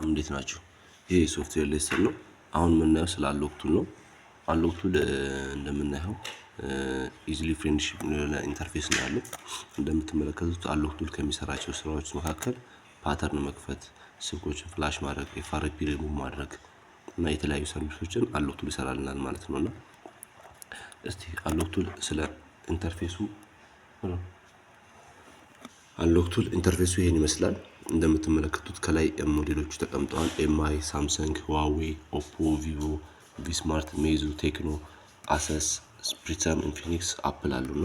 እንዴት ናችሁ? ይሄ ሶፍትዌር ሌሰን ነው። አሁን የምናየው ስለ አንሎክ ቱል ነው። አንሎክ ቱል እንደምናየው ኢዚሊ ፍሬንድሺፕ ኢንተርፌስ ነው ያለው። እንደምትመለከቱት አንሎክ ቱል ከሚሰራቸው ስራዎች መካከል ፓተርን መክፈት፣ ስልኮችን ፍላሽ ማድረግ፣ ኤፍአርፒ ሪሙቭ ማድረግ እና የተለያዩ ሰርቪሶችን አንሎክ ቱል ይሰራልናል ማለት ነውና እስቲ አንሎክ ቱል ስለ ኢንተርፌሱ አንሎክ ቱል ኢንተርፌሱ ይሄን ይመስላል። እንደምትመለከቱት ከላይ ሞዴሎቹ ተቀምጠዋል። ኤምአይ፣ ሳምሰንግ፣ ሁዋዌ፣ ኦፖ፣ ቪቮ፣ ቪስማርት፣ ሜዙ፣ ቴክኖ፣ አሰስ፣ ስፕሪተም፣ ኢንፊኒክስ፣ አፕል አሉና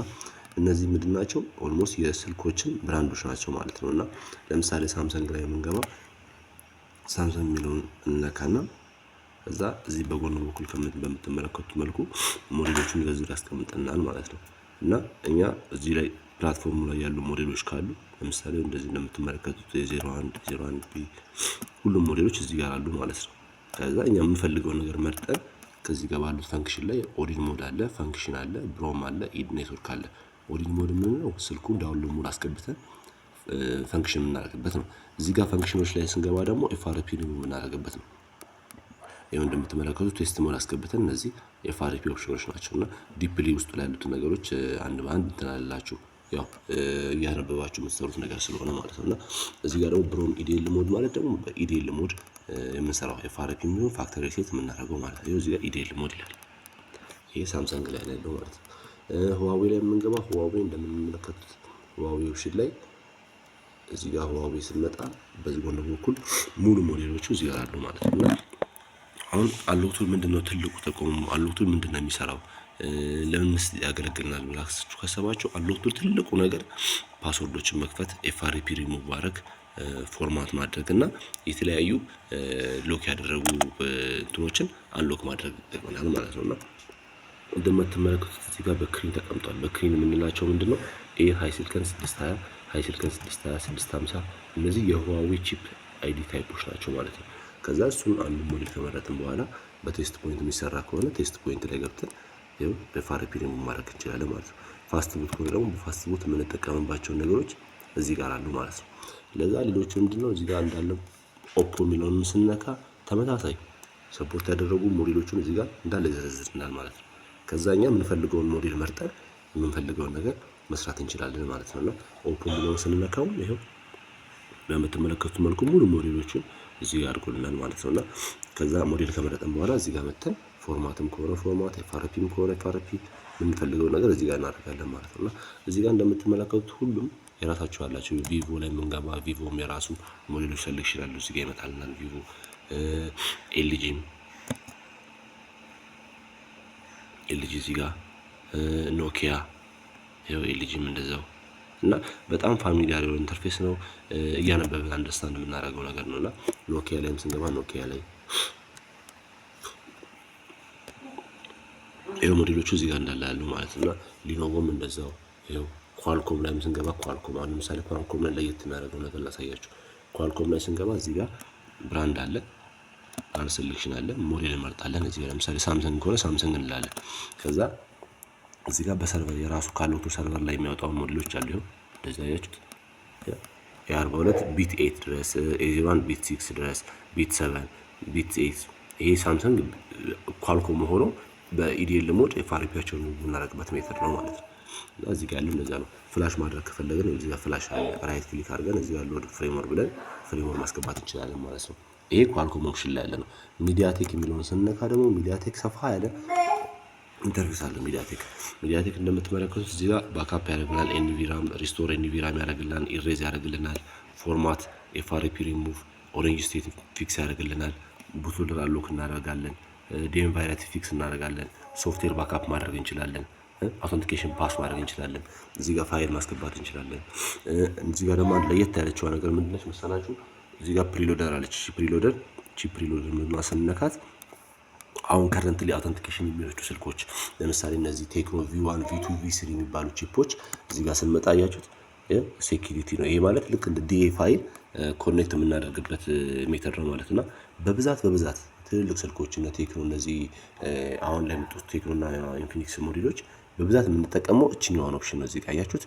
እነዚህ ምንድን ናቸው? ኦልሞስት የስልኮችን ብራንዶች ናቸው ማለት ነውና ለምሳሌ ሳምሰንግ ላይ የምንገባ ሳምሰንግ የሚለውን እንነካና እዛ እዚህ በጎን በኩል በምትመለከቱት መልኩ ሞዴሎቹን በዙሪያ ያስቀምጠናል ማለት ነው። እና እኛ እዚህ ላይ ፕላትፎርሙ ላይ ያሉ ሞዴሎች ካሉ ለምሳሌ እንደዚህ እንደምትመለከቱት የ01 01 ቢ ሁሉም ሞዴሎች እዚህ ጋር አሉ ማለት ነው። ከዛ እኛ የምንፈልገው ነገር መርጠን ከዚህ ጋር ባሉት ፈንክሽን ላይ ኦዲን ሞድ አለ፣ ፈንክሽን አለ፣ ብሮም አለ፣ ኢድ ኔትወርክ አለ። ኦዲን ሞድ የምንለው ስልኩን ዳውንሎድ ሞድ አስገብተን ፈንክሽን የምናደርግበት ነው። እዚህ ጋር ፈንክሽኖች ላይ ስንገባ ደግሞ ኤፍአርፒ ሪሙቭ የምናደርግበት ነው። ይሄው እንደምትመለከቱት ቴስት ሞድ አስገብተን እነዚህ ኤፍአርፒ ኦፕሽኖች ናቸውና ዲፕሊ ውስጥ ላይ ያሉት ነገሮች አንድ በአንድ እንትናላችሁ ያው እያነበባችሁ የምትሰሩት ነገር ስለሆነ ማለት ነውና እዚህ ጋር ደግሞ ብሮም ኢዲኤል ሞድ ማለት ደግሞ በኢዲኤል ሞድ የምንሰራው ኤፍአርፒ የሚሆን ፋክተሪ ሴት የምናደርገው ማለት ነው። እዚህ ጋር ኢዲኤል ሞድ ይላል። ይሄ ሳምሰንግ ላይ ያለው ማለት ነው። ሁዋዌ ላይ የምንገባ ሁዋዌ እንደምንመለከቱት ሁዋዌ ኦፕሽን ላይ እዚህ ጋር ሁዋዌ ስንመጣ በዚህ ጎን በኩል ሙሉ ሞዴሎቹ እዚህ ጋር አሉ ማለት ነው። አሁን አንሎክ ቱል ምንድነው ትልቁ ጥቅሙ? አንሎክ ቱል ምንድነው የሚሰራው? ለምንስ ያገለግልናል ብላችሁ ካሰባችሁ አንሎክ ቱል ትልቁ ነገር ፓስወርዶችን መክፈት፣ ኤፍአርፒ ሪሙቭ ማድረግ፣ ፎርማት ማድረግ እና የተለያዩ ሎክ ያደረጉ እንትኖችን አንሎክ ማድረግ ይጠቅመናል ማለት ነውና እንደምትመለከቱት እዚህ ጋር በክሪን ተቀምጧል። በክሪን የምንላቸው ምንድነው? ኤ ሃይሲልከን 620፣ ሃይሲልከን 620፣ 650 እነዚህ የሁዋዌ ቺፕ አይዲ ታይፖች ናቸው ማለት ነው። ከዛ እሱን አንዱ ሞዴል ከመረጥን በኋላ በቴስት ፖይንት የሚሰራ ከሆነ ቴስት ፖይንት ላይ ገብተን ይኸው በኤፍአርፒ ሪሙቭ ማድረግ እንችላለን ማለት ነው። ፋስት ቡት ከሆነ ደግሞ በፋስት ቡት የምንጠቀምባቸው ነገሮች እዚህ ጋር አሉ ማለት ነው። ለዛ ሌሎቹ ምንድነው እዚህ ጋር እንዳለ ኦፖ የሚለውን ስንነካ ተመሳሳይ ሰፖርት ያደረጉ ሞዴሎቹን እዚህ ጋር እንዳለ ይዘረዝርናል ማለት ነው። ከዛ እኛ የምንፈልገውን ሞዴል መርጠን የምንፈልገውን ነገር መስራት እንችላለን ማለት ነውና ኦፖ የሚለውን ስንነካው ይኸው በምትመለከቱት መልኩ ሙሉ ሞዴሎችን እዚህ ጋር አድርጎልናል ማለት ነውና ከዛ ሞዴል ከመረጠን በኋላ እዚህ ጋር መተን ፎርማትም ከሆነ ፎርማት፣ ኤፍአርፒም ከሆነ ኤፍአርፒ የምንፈልገው ነገር እዚህ ጋር እናደርጋለን ማለት ነውና እዚህ ጋር እንደምትመለከቱት ሁሉም የራሳቸው አላቸው። ቪቮ ላይ የምንገባ ቪቮም የራሱ ሞዴሎች ሴሌክሽን አሉ እዚህ ጋር ይመጣልናል። ቪቮ፣ ኤልጂም ኤልጂ እዚህ ጋር ኖኪያ ይኸው ኤልጂም እንደዛው እና በጣም ፋሚሊያር የሆነ ኢንተርፌስ ነው። እያነበብን አንደርስታንድ የምናደርገው ነገር ነውና ኖኪያ ላይም ስንገባ ኖኪያ ላይ ይሄ ሞዴሎቹ እዚህ ጋር እንዳለ ያሉ ማለት ነው። ሊኖቮም እንደዛው ይሄው ኳልኮም ላይም ስንገባ ኳልኮም አሁን ለምሳሌ ኳልኮም ላይ ለየት የሚያደርገው ነገር ላሳያችሁ። ኳልኮም ላይ ስንገባ እዚህ ጋር ብራንድ አለ፣ ብራንድ ሴሌክሽን አለ፣ ሞዴል እንመርጣለን። እዚህ ጋር ለምሳሌ ሳምሰንግ ከሆነ ሳምሰንግ እንላለን። ከዛ እዚህ ጋር በሰርቨር የራሱ ካሎቱ ሰርቨር ላይ የሚያወጣው ሞዴሎች አሉ። ይሄው እንደዚህ አያችሁት የ42 ቢት 8 ድረስ ኤ01 ቢት 6 ድረስ ቢት 7 ቢት 8 ይሄ ሳምሰንግ ኳልኮም ሆኖ በኢዲኤል ሞድ ኤፍአርፒያቸውን የምናደርግበት ሜተድ ነው ማለት ነው። እና እዚህ ጋር ያለው እንደዛ ነው። ፍላሽ ማድረግ ከፈለግን እዚህ ጋር ፍላሽ አለ። ራይት ክሊክ አድርገን እዚህ ጋር ሎድ ፍሬምወርክ ብለን ፍሬምወርክ ማስገባት እንችላለን ማለት ነው። ይሄ ኳልኮም ኦፕሽን ላይ ያለ ነው። ሚዲያቴክ የሚለውን ስንነካ ደግሞ ሚዲያቴክ ሰፋ ያለ ኢንተርፌስ አለ። ሚዲያቴክ እንደምትመለከቱት እዚህ ጋር ባካፕ ያደርግልናል፣ ኤንቪራም ሪስቶር ኤንቪራም ያደርግልናል፣ ኢሬዝ ያደርግልናል፣ ፎርማት ኤፍአርፒ ሪሙቭ ኦሬንጅ ስቴት ፊክስ ያደርግልናል፣ ቡትሎደር አንሎክ እናደርጋለን፣ ዴንቫይረት ፊክስ እናደርጋለን፣ ሶፍትዌር ባካፕ ማድረግ እንችላለን፣ አውተንቲኬሽን ፓስ ማድረግ እንችላለን፣ እዚህ ጋር ፋይል ማስገባት እንችላለን። እዚህ ጋር ደግሞ ለየት ያለችው ነገር ምንድነች መሰላችሁ? እዚህ ጋር ፕሪሎደር አለች። ፕሪሎደር ምንድነው ስንነካት አሁን ከረንትሊ አውተንቲኬሽን የሚወስዱ ስልኮች ለምሳሌ እነዚህ ቴክኖ ቪ1 ቪ2 ቪ3 የሚባሉ ቺፖች እዚህ ጋር ስንመጣ አያችሁት ሴኩሪቲ ነው። ይሄ ማለት ልክ እንደ ዲኤ ፋይል ኮኔክት የምናደርግበት ሜተድ ነው ማለት እና በብዛት ትልልቅ ስልኮች እና ቴክኖ እነዚህ አሁን ላይ የመጡት ቴክኖና ኢንፊኒክስ ሞዴሎች በብዛት የምንጠቀመው እችኛዋን ኦፕሽን ነው። እዚህ ጋር አያችሁት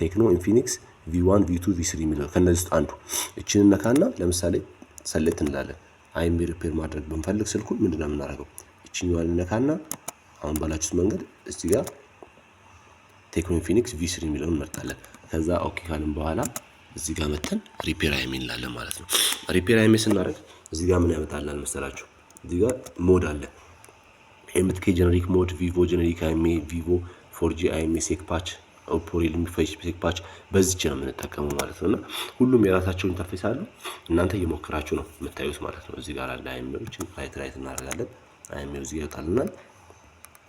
ቴክኖ ኢንፊኒክስ ቪ1 ቪ2 ቪ3 የሚለው ከነዚህ ውስጥ አንዱ እቺን ነካና ለምሳሌ ሰሌክት እንላለን። አይኤምአይ ሪፔር ማድረግ ብንፈልግ ስልኩን ምንድነው የምናደርገው? እቺኛዋን ነካና አሁን ባላችሁት መንገድ እዚህ ጋር ቴክኖ ኢንፊኒክስ V3 የሚለውን እንመርጣለን። ከዛ ኦኬ ካልን በኋላ እዚህ ጋር መተን ሪፔር አይኤምአይ እንላለን ማለት ነው። ሪፔር አይኤምአይ ስናደርግ እዚህ ጋር ምን ያመጣልናል መሰላችሁ? እዚህ ጋር ሞድ አለ። ኤምቲኬ ጀነሪክ ሞድ፣ ቪቮ ጀነሪክ አይኤምአይ፣ ቪቮ 4G አይኤምአይ ሴክ ፓች፣ ኦፖ ሪልሚ ሴክ ፓች በዚች ነው የምንጠቀመው ማለት ነውና ሁሉም የራሳቸው ኢንተርፌስ አለው። እናንተ እየሞከራችሁ ነው የምታዩት ማለት ነው። እዚህ ጋር አለ አይኤምአይዎችን ራይት እናደርጋለን። አይኤምአይ እዚህ ጋር ይወጣልናል።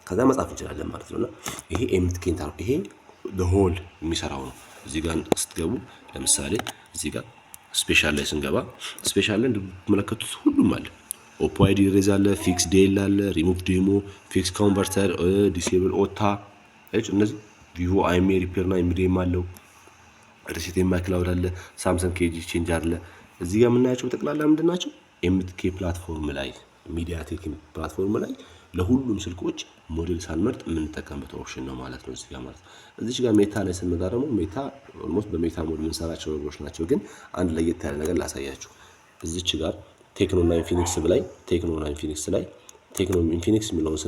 ከዛ መጻፍ እንችላለን ማለት ነውና ይሄ ኤምቲኬ ይሄ ሆል የሚሰራው ነው። እዚህ ጋር ስትገቡ ለምሳሌ እዚህ ጋር ስፔሻል ላይ ስንገባ ስፔሻል ላይ እንደምትመለከቱት ሁሉም አለ። ኦፖ አይዲ ሬዝ አለ፣ ፊክስ ዴል አለ፣ ሪሙቭ ዴሞ፣ ፊክስ ኮንቨርተር፣ ዲሴብል ኦታ እነዚህ ቪቮ አይኤምአይ ሪፔር እና ኤምዲኤም አለው። ሪሴት ኤምአይ ክላውድ አለ፣ ሳምሰንግ ኬጂ ቼንጅ አለ። እዚህ ጋር የምናያቸው ጠቅላላ ምንድን ናቸው? ኤምቲኬ ፕላትፎርም ላይ ሚዲያቴክ ፕላትፎርም ላይ ለሁሉም ስልኮች ሞዴል ሳንመርጥ የምንጠቀምበት ኦፕሽን ነው ማለት ነው። እዚህ ጋር ማለት እዚች ጋር ሜታ ላይ ስንመጣ ደግሞ ሜታ ኦልሞስት በሜታ ሞድ የምንሰራቸው ነገሮች ናቸው። ግን አንድ ለየት ያለ ነገር ላሳያችሁ። እዚች ጋር ቴክኖና ኢንፊኒክስ ላይ ቴክኖ ኢንፊኒክስ የሚለውን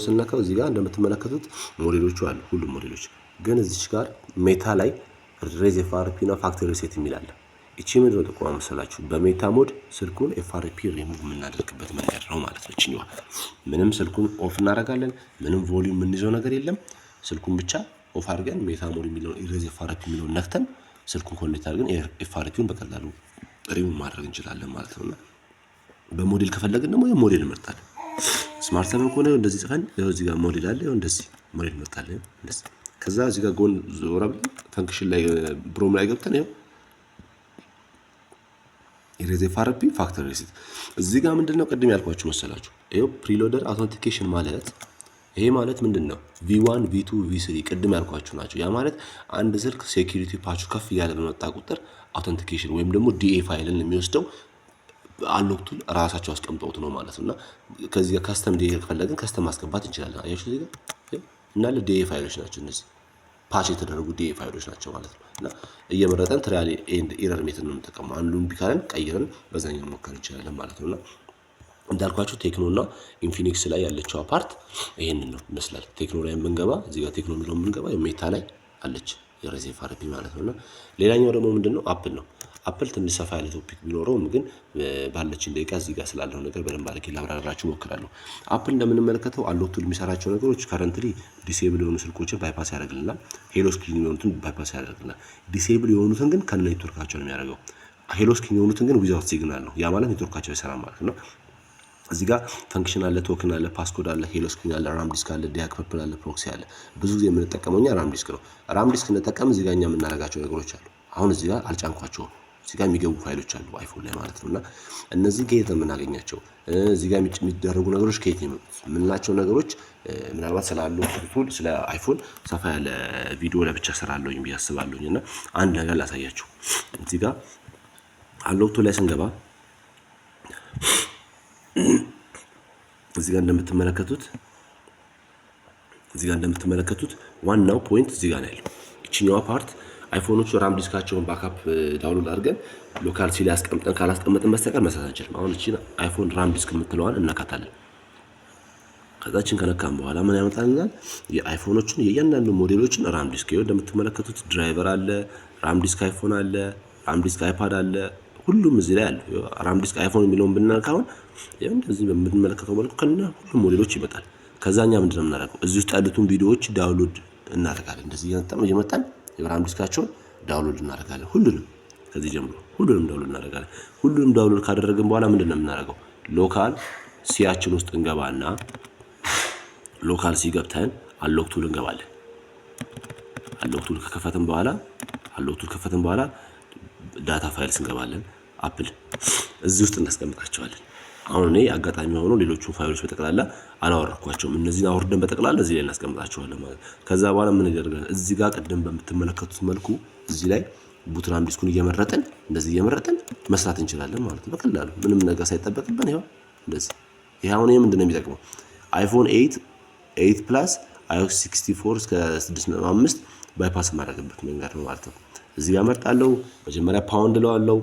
ስንነካው እዚህ ጋር እንደምትመለከቱት ሞዴሎቹ አሉ፣ ሁሉም ሞዴሎች። ግን እዚች ጋር ሜታ ላይ ሬዝ ኤፍአርፒ እና ፋክተሪ ሪሴት የሚል አለ። እቺ ምንድነው ጥቅሟ መሰላችሁ? በሜታ ሞድ ስልኩን ኤፍአርፒ ሪሙቭ የምናደርግበት መንገድ ነው ማለት ነው። እቺኛዋ ምንም ስልኩን ኦፍ እናደርጋለን፣ ምንም ቮሊዩም የምንይዘው ነገር የለም። ስልኩን ብቻ ኦፍ አድርገን ሜታ ሞድ የሚለውን ኢሬዝ ኤፍአርፒ የሚለውን ነክተን ስልኩን ኮኔክት አድርገን ኤፍአርፒውን በቀላሉ ሪሙቭ ማድረግ እንችላለን ማለት ነውና በሞዴል ከፈለግን ደግሞ የሞዴል እንመርጣለን። ስማርት ሰቨን ከሆነ እንደዚህ ጽፈን ይኸው እዚህ ጋር ሞዴል አለ፣ ይኸው እንደዚህ ሞዴል እንመርጣለን እንደዚህ። ከዛ እዚህ ጋር ጎን ዞራ ፈንክሽን ላይ ብሮም ላይ ገብተን ይኸው ኢሬዝ ኤፍአርፒ ፋክተሪ ሪሴት። እዚህ ጋር ምንድነው ቅድም ያልኳችሁ መሰላችሁ? ይኸው ፕሪሎደር አውተንቲኬሽን ማለት ይሄ ማለት ምንድነው? V1 V2 V3 ቅድም ያልኳችሁ ናቸው። ያ ማለት አንድ ስልክ ሴኩሪቲ ፓቹ ከፍ እያለ በመጣ ቁጥር አውተንቲኬሽን ወይም ደግሞ ዲኤ ፋይልን የሚወስደው አንሎክቱል ራሳቸው አስቀምጠውት ነው ማለት ነውና ከዚህ ጋር ካስተም ዲኤ ከፈለግን ካስተም ማስገባት እንችላለን። አያችሁ እዚህ ጋር እናለ ዲኤ ፋይሎች ናቸው እነዚህ ፓች የተደረጉ ዲኤ ፋይሎች ናቸው ማለት ነው። እና እየመረጠን ትራያል ኤንድ ኤረር ሜተድ ነው የምንጠቀመው። አንዱን ቢካለን ቀይረን በዛኛው መሞከር እንችላለን ማለት ነውና እንዳልኳችሁ ቴክኖና ኢንፊኒክስ ላይ ያለችው ፓርት ይሄንን ነው ይመስላል። ቴክኖ ላይ የምንገባ እዚህ ጋር ቴክኖ የሚለው የምንገባ ሜታ ላይ አለች የሬዝ ኤፍአርፒ ማለት ነውና ሌላኛው ደግሞ ምንድነው? አፕል ነው። አፕል ትንሽ ሰፋ ያለ ቶፒክ ቢኖረውም ግን ባለችን ደቂቃ እዚህ ጋር ስላለው ነገር በደንብ አድርጌ ላብራራችሁ እሞክራለሁ። አፕል እንደምንመለከተው አንሎክቱል የሚሰራቸው ነገሮች ካረንትሊ ዲሴብል የሆኑ ስልኮችን ባይፓስ ያደርግልናል። ሄሎ ስክሪን የሆኑትን ባይፓስ ያደርግልናል። ዲሴብል የሆኑትን ግን ከነ ኔትወርካቸው ነው የሚያደርገው። ሄሎ ስክሪን የሆኑትን ግን ዊዛውት ሲግናል ነው። ያ ማለት ኔትወርካቸው ይሰራል ማለት ነው። እዚህ ጋር ፈንክሽን አለ፣ ቶክን አለ፣ ፓስኮድ አለ፣ ሄሎ ስክሪን አለ፣ ራም ዲስክ አለ፣ ዲያክ ፐርፕል አለ፣ ፕሮክሲ አለ። ብዙ ጊዜ የምንጠቀመው እኛ ራም ዲስክ ነው። ራም ዲስክ እንጠቀም እዚህ ጋር እኛ የምናደርጋቸው ነገሮች አሉ። አሁን እዚህ ጋር አልጫንኳቸውም። እዚህ ጋር የሚገቡ ፋይሎች አሉ አይፎን ላይ ማለት ነውና እነዚህ ከየት ነው የምናገኛቸው? እዚህ ጋር የሚደረጉ ነገሮች ከየት ነው የሚመጡት? የምንላቸው ነገሮች ምናልባት ስላሉ ቱል ስለ አይፎን ሰፋ ያለ ቪዲዮ ለብቻ ሰራለሁኝ ብዬ አስባለሁኝ እና አንድ ነገር ላሳያችሁ። እዚህ ጋር አንሎክቱል ላይ ስንገባ እዚህ ጋር እንደምትመለከቱት ዋናው ፖይንት እዚህ ጋር ነው ያለው። እቺኛዋ ፓርት አይፎኖቹ ራም ዲስካቸውን ባካፕ ዳውንሎድ አድርገን ሎካል ሲል ያስቀምጠን ካላስቀመጥን በስተቀር መስራት አንችልም። አሁን እቺ አይፎን ራም ዲስክ የምትለዋን እናካታለን። ከዛችን ከነካም በኋላ ምን ያመጣልናል? የአይፎኖቹን የእያንዳንዱ ሞዴሎችን ራም ዲስክ ይኸው እንደምትመለከቱት ድራይቨር አለ፣ ራም ዲስክ አይፎን አለ፣ ራም ዲስክ አይፓድ አለ፣ ሁሉም እዚህ ላይ አለ። ራም ዲስክ አይፎን የሚለውን ብንነካው ይሄው እንደዚህ በምንመለከተው መልኩ ከነ ሁሉም ሞዴሎች ይመጣል። ከዛኛ ምንድነው የምናደርገው? እዚህ ውስጥ ያሉትን ቪዲዮዎች ዳውንሎድ እናደርጋለን። እንደዚህ እየመጣን የራም ዲስካቸውን ዳውንሎድ እናደርጋለን። ሁሉንም ከዚህ ጀምሮ ሁሉንም ዳውንሎድ እናደርጋለን። ሁሉንም ዳውንሎድ ካደረግን በኋላ ምንድነው የምናደርገው? ሎካል ሲያችን ውስጥ እንገባና ሎካል ሲ ገብተን አንሎክቱል እንገባለን። አንሎክቱል ከከፈትን በኋላ ዳታ ፋይልስ እንገባለን። አፕል እዚህ ውስጥ እናስቀምጣቸዋለን። አሁን እኔ አጋጣሚ ሆኖ ሌሎቹን ፋይሎች በጠቅላላ አላወረድኳቸውም። እነዚህን አውርደን በጠቅላላ እዚህ ላይ እናስቀምጣቸዋለን ማለት። ከዛ በኋላ ምን ያደርጋል? እዚህ ጋር ቅድም በምትመለከቱት መልኩ እዚህ ላይ ቡት ራም ዲስኩን እየመረጥን መስራት እንችላለን ማለት ነው። በቀላሉ ምንም ነገር ሳይጠበቅብን ይሄው እንደዚህ። ይሄ አሁን ምንድነው የሚጠቅመው? አይፎን 8 ፕላስ iOS 64 እስከ 6.5 ባይፓስ ማድረግበት መንገድ ነው ማለት ነው። እዚህ ጋር መርጣለሁ። መጀመሪያ ፓውንድ እለዋለሁ።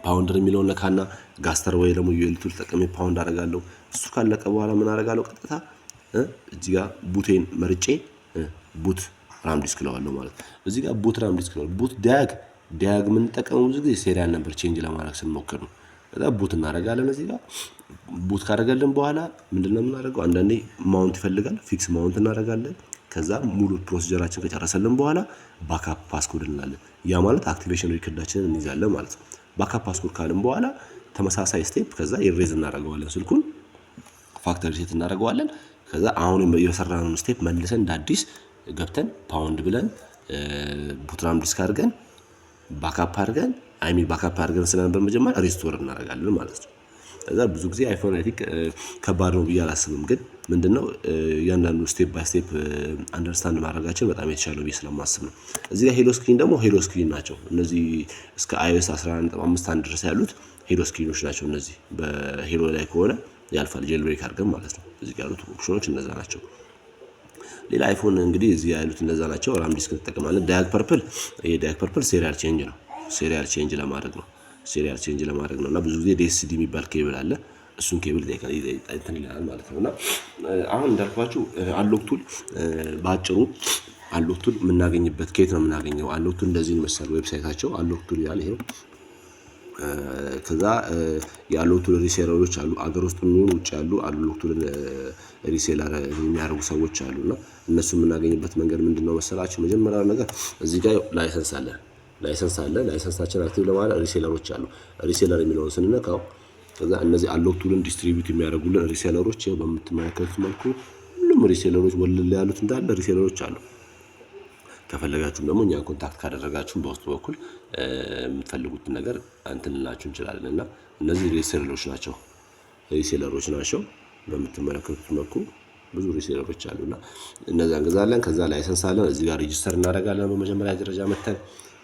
ፓውንደር የሚለውን ነካና ጋስተር ወይ ደግሞ ዩኤል ቱል ተጠቅሜ ፓውንድ አደርጋለሁ። እሱ ካለቀ በኋላ ምን አደርጋለሁ? ቀጥታ እዚህ ጋር ቡቴን መርጬ ቡት ራም ዲስክ እለዋለሁ ማለት ነው። እዚህ ጋር ቡት ራም ዲስክ እለዋለሁ። ቡት ዳያግ የምንጠቀመው ብዙ ጊዜ ሴሪያል ነምበር ቼንጅ ለማድረግ ስንሞክር ነው። ከዛ ቡት እናደርጋለን። እዚህ ጋር ቡት ካደረገልን በኋላ ምንድነው የምናደርገው? አንዳንዴ ማውንት ይፈልጋል። ፊክስ ማውንት እናደርጋለን። ከዛ ሙሉ ፕሮሲጀራችን ከጨረሰልን በኋላ ባካፕ ፓስኮድ እንላለን። ያ ማለት አክቲቬሽን ሪከርዳችንን እንይዛለን ማለት ነው። ባካፕ ፓስኮድ ካልን በኋላ ተመሳሳይ ስቴፕ ከዛ ኢሬዝ እናደርገዋለን። ስልኩን ፋክተሪ ሪሴት እናደርገዋለን። ከዛ አሁን የሰራነውን ስቴፕ መልሰን እንደ አዲስ ገብተን ፓውንድ ብለን ቡትራም ዲስክ አድርገን ባካፕ አድርገን ስለነበር መጀመሪያ ሪስቶር እናደርጋለን ማለት ነው። ከዛ ብዙ ጊዜ አይፎን አይ ቲንክ ከባድ ነው ብዬ አላስብም። ግን ምንድነው እያንዳንዱ ስቴፕ ባይ ስቴፕ አንደርስታንድ ማድረጋችን በጣም የተሻለው ብዬ ስለማስብ ነው። እዚህ ጋር ሄሎ ስክሪን ደግሞ ሄሎ ስክሪን ናቸው። እነዚህ እስከ iOS 11.5 ድረስ ያሉት ሄሎ ስክሪኖች ናቸው። እነዚህ በሄሎ ላይ ከሆነ ያልፋል ጄል ብሬክ አድርገን ማለት ነው። እዚህ ጋር ያሉት ኦፕሽኖች እነዛ ናቸው። ሌላ አይፎን እንግዲህ እዚህ ያሉት እነዛ ናቸው። ራም ዲስክ እንጠቀማለን። ዳያግ ፐርፕል ሴሪያል ቼንጅ ነው። ሴሪያል ቼንጅ ለማድረግ ነው እና ብዙ ጊዜ ዲኤስዲ የሚባል ኬብል አለ። እሱን ኬብል እንትን ይላል ማለት ነው። እና አሁን እንዳልኳችሁ አንሎክ ቱል በአጭሩ አንሎክ ቱል የምናገኝበት ከየት ነው የምናገኘው? አንሎክ ቱል እንደዚህ መሰል ዌብሳይታቸው አንሎክ ቱል ይላል። ይሄው ከዛ የአንሎክ ቱል ሪሴለሮች አሉ። አገር ውስጥ የሚሆኑ ውጭ ያሉ አንሎክ ቱል ሪሴለር የሚያደርጉ ሰዎች አሉና እነሱ የምናገኝበት መንገድ ምንድነው መሰላችሁ? መጀመሪያው ነገር እዚህ ጋር ላይሰንስ አለ። ላይሰንሳችን አክቲቭ ለማድረግ ሪሴለሮች አሉ። ሪሴለር የሚለውን ስንነካው ከዛ እነዚህ አንሎክ ቱልን ዲስትሪቢዩት የሚያደርጉልን ሪሴለሮች በምትመለከቱት መልኩ ሁሉም ሪሴለሮች ወለል ያሉት እንዳለ ሪሴለሮች አሉ። ከፈለጋችሁም ደግሞ እኛን ኮንታክት ካደረጋችሁም በውስጥ በኩል የምትፈልጉትን ነገር እንትን ልንላችሁ እንችላለን። እና እነዚህ ሪሴለሮች ናቸው። በምትመለከቱት መልኩ ብዙ ሪሴለሮች አሉና እነዛ እንገዛለን። ከዛ ላይሰንስ አለን። እዚህ ጋር ሬጂስተር እናደርጋለን። በመጀመሪያ ደረጃ መተን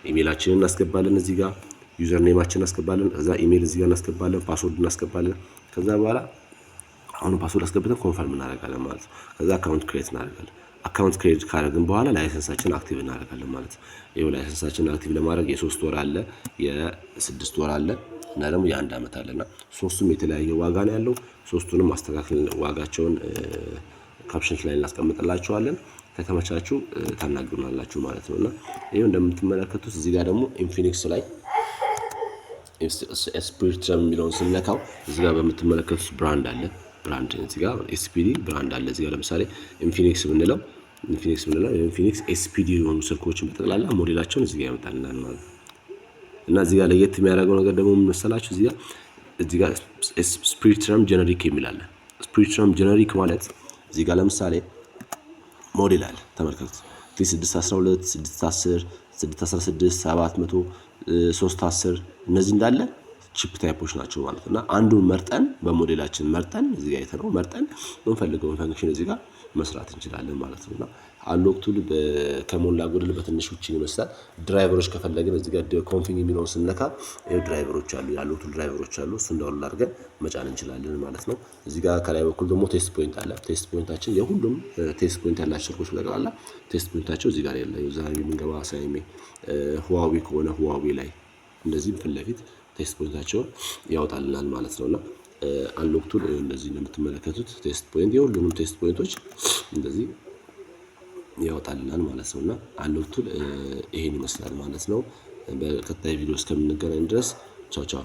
ኢሜይላችንን እናስገባለን። እዚህ ጋር ዩዘር ኔማችንን እናስገባለን። ከዛ ኢሜይል እዚህ ጋር እናስገባለን። ፓስወርድ እናስገባለን። ከዛ በኋላ አሁን ፓስወርድ አስገብተን ኮንፈርም እናደርጋለን ማለት ነው። ከዛ አካውንት ክሬት እናደርጋለን። አካውንት ክሬት ካደረግን በኋላ ላይሰንሳችን አክቲቭ እናደርጋለን ማለት ነው። ይሄው ላይሰንሳችን አክቲቭ ለማድረግ የ3 ወር አለ፣ የ6 ወር አለ እና ደግሞ የ1 ዓመት አለና ሶስቱም የተለያየ ዋጋ ነው ያለው። ሶስቱንም አስተካክለን ዋጋቸውን ካፕሽን ላይ እናስቀምጥላችኋለን። ከተመቻችሁ ታናግሩናላችሁ ማለት ነውና ይሄው እንደምትመለከቱት እዚህ ጋር ደግሞ ኢንፊኒክስ ላይ ስፕሪትረም የሚለውን ስንነካው እዚህ ጋር በምትመለከቱት ብራንድ አለ። እዚህ ጋር ኤስፒዲ ብራንድ አለ። እዚህ ጋር ለምሳሌ ኢንፊኒክስ ብንለው ኢንፊኒክስ ኤስፒዲ የሆኑ ስልኮችን በጠቅላላ ሞዴላቸውን እዚህ ጋር ያመጣልናል ማለት ነው። እና እዚህ ጋር ለየት የሚያደርገው ነገር ደግሞ ምን መሰላችሁ? እዚህ ጋር ስፕሪትረም ጀነሪክ የሚል አለ። ስፕሪትረም ጀነሪክ ማለት እዚህ ጋር ለምሳሌ ሞዴል አለ። ተመልከቱት። T612 610 616 700 310 እነዚህ እንዳለ ቺፕ ታይፖች ናቸው ማለት እና አንዱን መርጠን በሞዴላችን መርጠን እዚህ ጋር አይተነው መርጠን የምንፈልገውን ፈንክሽን እዚህ ጋር መስራት እንችላለን ማለት ነውና አንሎክ ቱል ከሞላ ጎደል በትንሹ እቺን ይመስላል። ድራይቨሮች ከፈለግን እዚህ ጋር ኮንፊግ የሚለውን ስንነካ ድራይቨሮች አሉ፣ የአንሎክ ቱል ድራይቨሮች አሉ። እሱን ዳውንሎድ አድርገን መጫን እንችላለን ማለት ነው። እዚህ ጋር ከላይ በኩል ደግሞ ቴስት ፖይንት አለ። ቴስት ፖይንታችን የሁሉም ቴስት ፖይንት ያላቸው ስልኮች በጠቅላላ ቴስት ፖይንታቸው እዚህ ጋር ያለው ዛሬ የምንገባ ሳይሜ ሁዋዌ ከሆነ ሁዋዌ ላይ እንደዚህ ፊት ለፊት ቴስት ፖይንታቸውን ያወጣልናል ማለት ነውና አንሎክ ቱል እንደዚህ እንደምትመለከቱት ቴስት ፖይንት የሁሉንም ቴስት ፖይንቶች እንደዚህ ያወጣልናል ማለት ነውና አንሎክ ቱል ይሄን ይመስላል ማለት ነው። በቀጣይ ቪዲዮ እስከምንገናኝ ድረስ ቻው ቻው።